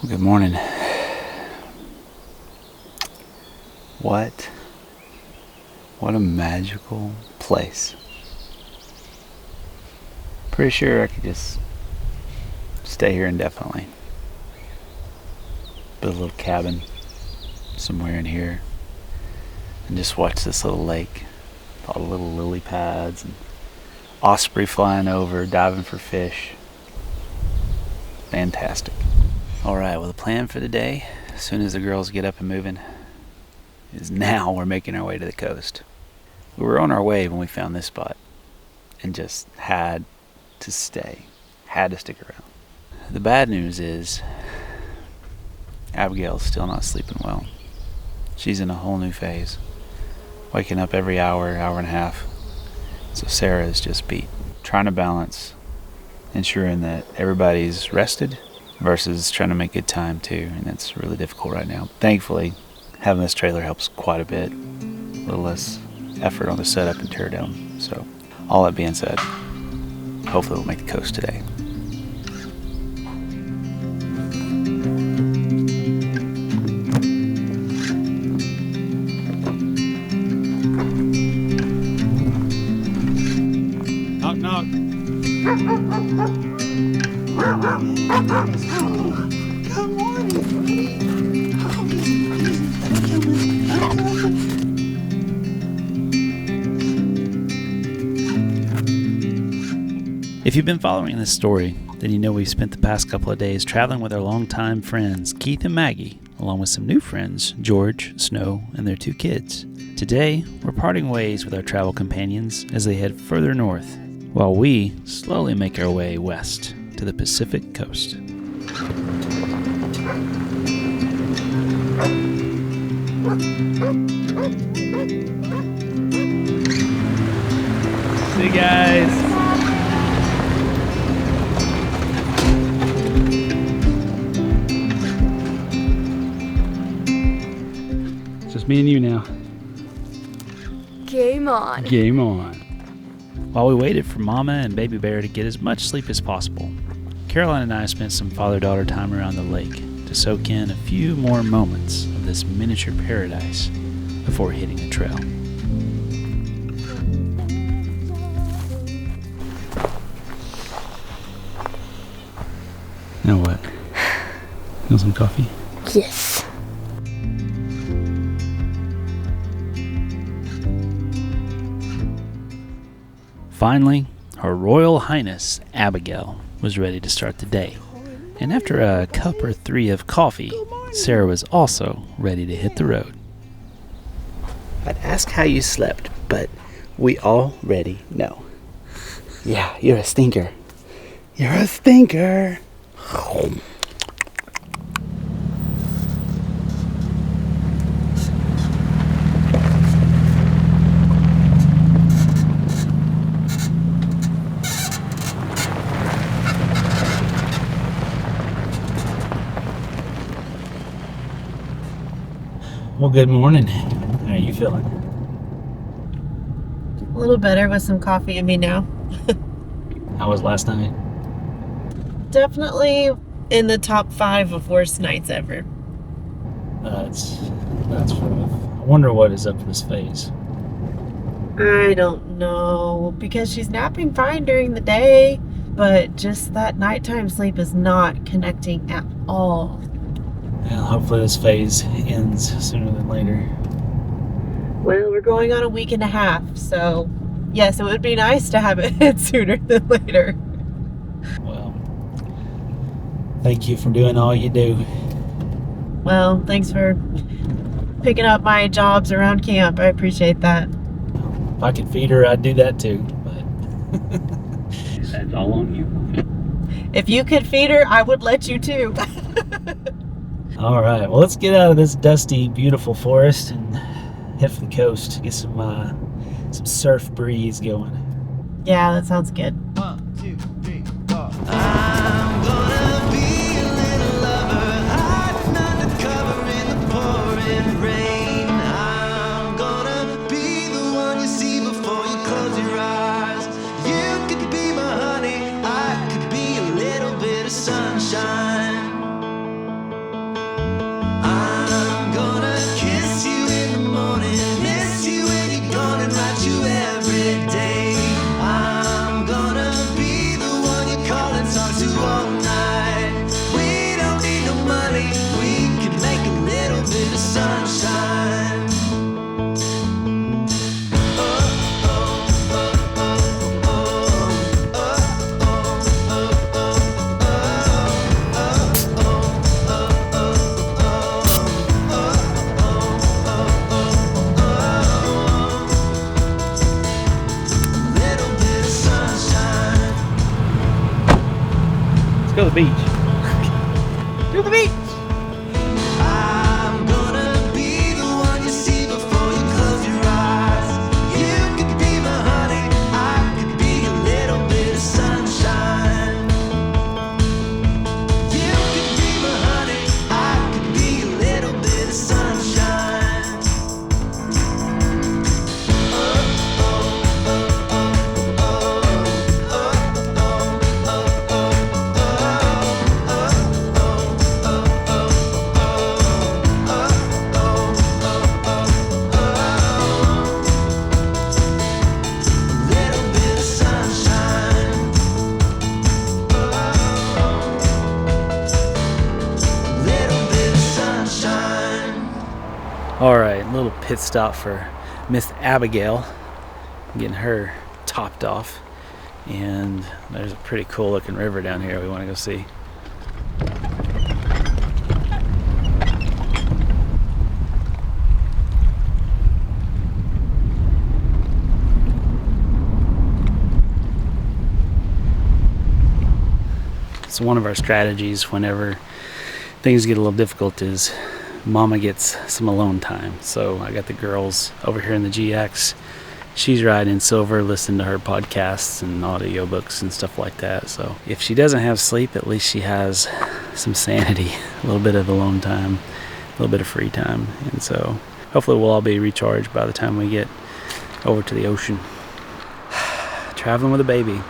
Good morning. What a magical place. Pretty sure I could just stay here indefinitely. Build a little cabin somewhere in here and just watch this little lake, all the little lily pads and osprey flying over, diving for fish. Fantastic. Alright, well, the plan for the day, as soon as the girls get up and moving, is now we're making our way to the coast. We were on our way when we found this spot and just had to stay, had to stick around. The bad news is Abigail's still not sleeping well. She's in a whole new phase, waking up every hour and a half. So Sarah is just beat, trying to balance ensuring that everybody's rested versus trying to make good time too, and it's really difficult right now. Thankfully, having this trailer helps quite a bit. A little less effort on the setup and tear down. So, all that being said, hopefully we'll make the coast today. Knock, knock. Good morning. If you've been following this story, then you know we've spent the past couple of days traveling with our longtime friends, Keith and Maggie, along with some new friends, George, Snow, and their 2 kids. Today, we're parting ways with our travel companions as they head further north, while we slowly make our way west to the Pacific coast. See you guys. It's just me and you now. Game on. Game on. While we waited for Mama and Baby Bear to get as much sleep as possible, Caroline and I spent some father-daughter time around the lake to soak in a few more moments of this miniature paradise before hitting the trail. Now what? You want some coffee? Yes. Finally, Her Royal Highness Abigail was ready to start the day. And after a cup or 3 of coffee, Sarah was also ready to hit the road. I'd ask how you slept, but we already know. Yeah, you're a stinker. You're a stinker. Well, good morning. How are you feeling? A little better with some coffee in me now. How was last night? Definitely in the top 5 of worst nights ever. That's rough. I wonder what is up this phase. I don't know, because she's napping fine during the day, but just that nighttime sleep is not connecting at all. Well, hopefully this phase ends sooner than later. Well, we're going on a week and a half, so yes, it would be nice to have it end sooner than later. Well, thank you for doing all you do. Well, thanks for picking up my jobs around camp. I appreciate that. If I could feed her, I'd do that too, but that's all on you. If you could feed her, I would let you too. All right, well, let's get out of this dusty, beautiful forest and head for the coast. Get some surf breeze going. Yeah, that sounds good. 1, 2, 3, 4. I'm gonna be a little lover, hiding under cover in the pouring rain. I'm gonna be the one you see before you close your eyes. You could be my honey, I could be a little bit of sunshine. go to the beach. To the beach. I'm gonna be the one you see before you close your eyes. You could be my honey, I could be a little bit of sunshine. You could be my honey, I could be a little bit of sunshine. Little bit of sunshine. Little bit of sunshine. All right, a little pit stop for Miss Abigail. Getting her topped off. And there's a pretty cool looking river down here we want to go see. So one of our strategies whenever things get a little difficult is Mama gets some alone time. So I got the girls over here in the GX. She's riding Silver, listening to her podcasts and audiobooks and stuff like that. So if she doesn't have sleep, at least she has some sanity, a little bit of alone time, a little bit of free time. And so hopefully we'll all be recharged by the time we get over to the ocean. Traveling with a baby,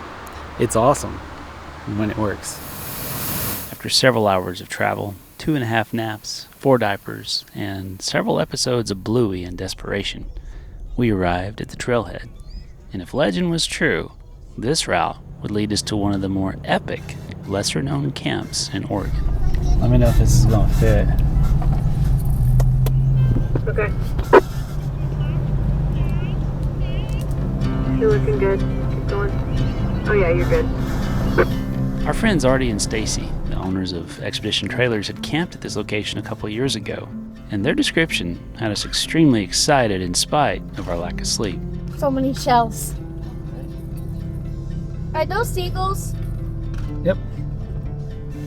it's awesome when it works. After several hours of travel, 2.5 naps, 4 diapers, and several episodes of Bluey and desperation, we arrived at the trailhead. And if legend was true, this route would lead us to one of the more epic, lesser-known camps in Oregon. Let me know if this is going to fit. Okay. You're looking good. Keep going. Oh yeah, you're good. Our friends Artie and Stacy, the owners of Expedition Trailers, had camped at this location a couple years ago, and their description had us extremely excited in spite of our lack of sleep. So many shells. Are those seagulls? Yep.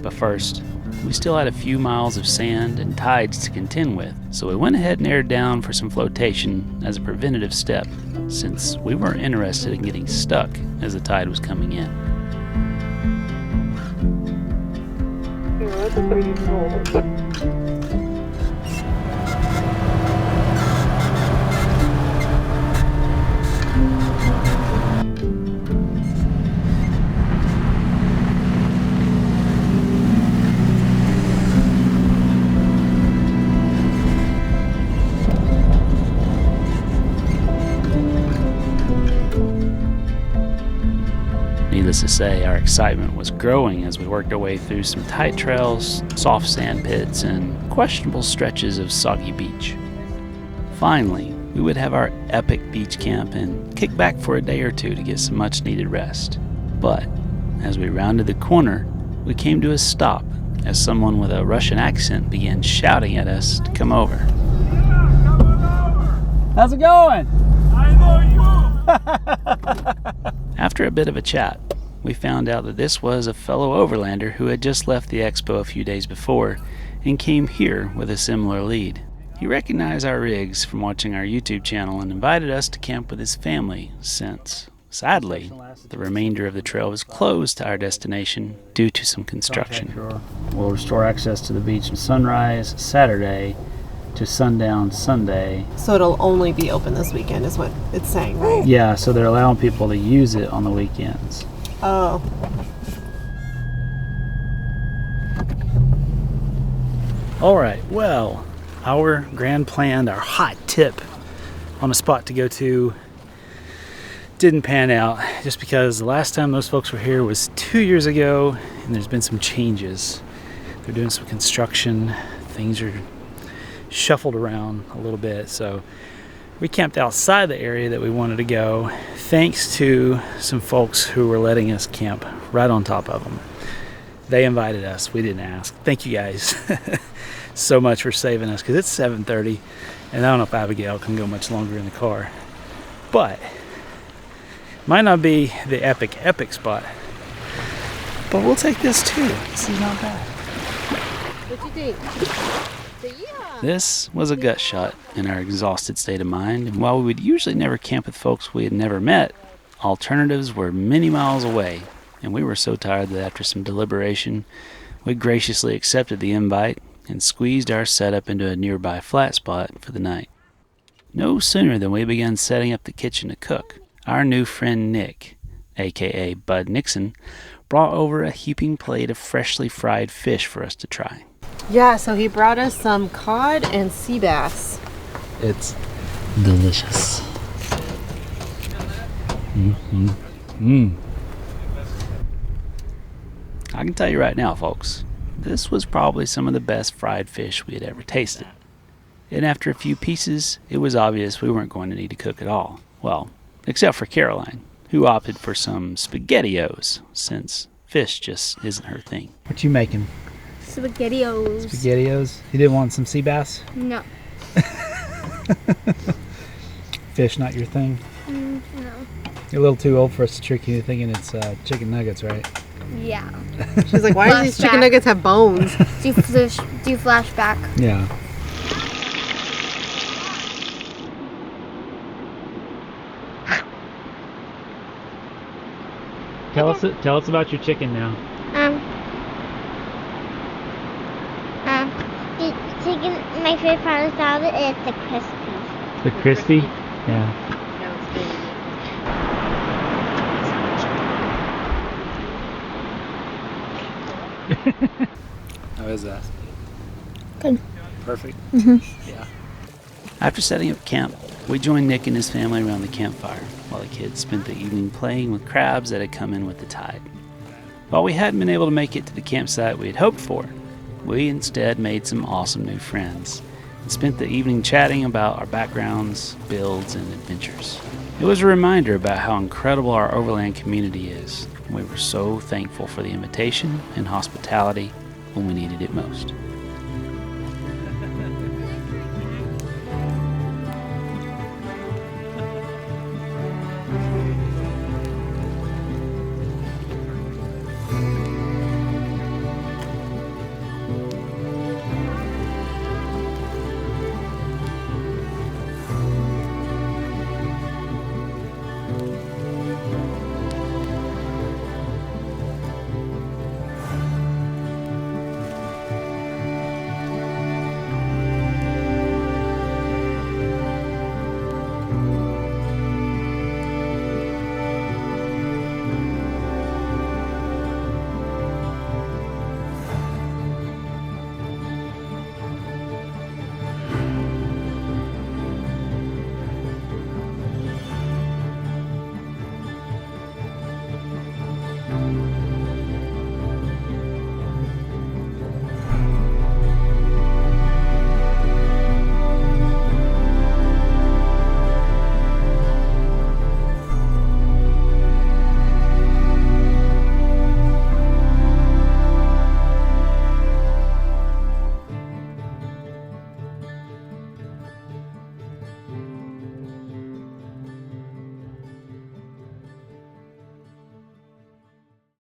But first, we still had a few miles of sand and tides to contend with, so we went ahead and aired down for some flotation as a preventative step, since we weren't interested in getting stuck as the tide was coming in. Yeah, that's a pretty cool. Needless to say, our excitement was growing as we worked our way through some tight trails, soft sand pits, and questionable stretches of soggy beach. Finally, we would have our epic beach camp and kick back for a day or two to get some much needed rest. But as we rounded the corner, we came to a stop as someone with a Russian accent began shouting at us to come over. How's it going? I know you! After a bit of a chat, we found out that this was a fellow overlander who had just left the expo a few days before and came here with a similar lead. He recognized our rigs from watching our YouTube channel and invited us to camp with his family since, sadly, the remainder of the trail was closed to our destination due to some construction. We'll restore access to the beach from sunrise Saturday to sundown Sunday. So it'll only be open this weekend is what it's saying, right? Yeah, so they're allowing people to use it on the weekends. Oh. All right, well, our grand plan, our hot tip on a spot to go to didn't pan out just because the last time those folks were here was 2 years ago and there's been some changes. They're doing some construction, things are shuffled around a little bit, so we camped outside the area that we wanted to go thanks to some folks who were letting us camp right on top of them. They invited us, we didn't ask. Thank you guys so much for saving us, because it's 7:30 and I don't know if Abigail can go much longer in the car, but might not be the epic spot, But we'll take this too. This is not bad. What do you think? Yeah. This was a gut shot in our exhausted state of mind, and while we would usually never camp with folks we had never met, alternatives were many miles away, and we were so tired that after some deliberation, we graciously accepted the invite and squeezed our setup into a nearby flat spot for the night. No sooner than we began setting up the kitchen to cook, our new friend Nick, aka Bud Nixon, brought over a heaping plate of freshly fried fish for us to try. Yeah, so he brought us some cod and sea bass. It's delicious. I can tell you right now, folks, this was probably some of the best fried fish we had ever tasted. And after a few pieces, it was obvious we weren't going to need to cook at all. Well, except for Caroline, who opted for some SpaghettiOs, since fish just isn't her thing. What you making? SpaghettiOs. SpaghettiOs? You didn't want some sea bass? No. Fish not your thing? No. You're a little too old for us to trick you into thinking it's chicken nuggets, right? Yeah. She's like, why do these chicken Flashback. nuggets have bones? Do you flashback? Yeah. Tell us about your chicken now. The chicken, my favorite part about it is the crispy. The crispy? Yeah. How is that? Good. Perfect. Yeah. After setting up camp, we joined Nick and his family around the campfire, while the kids spent the evening playing with crabs that had come in with the tide. While we hadn't been able to make it to the campsite we had hoped for, we instead made some awesome new friends and spent the evening chatting about our backgrounds, builds, and adventures. It was a reminder about how incredible our Overland community is, and we were so thankful for the invitation and hospitality when we needed it most.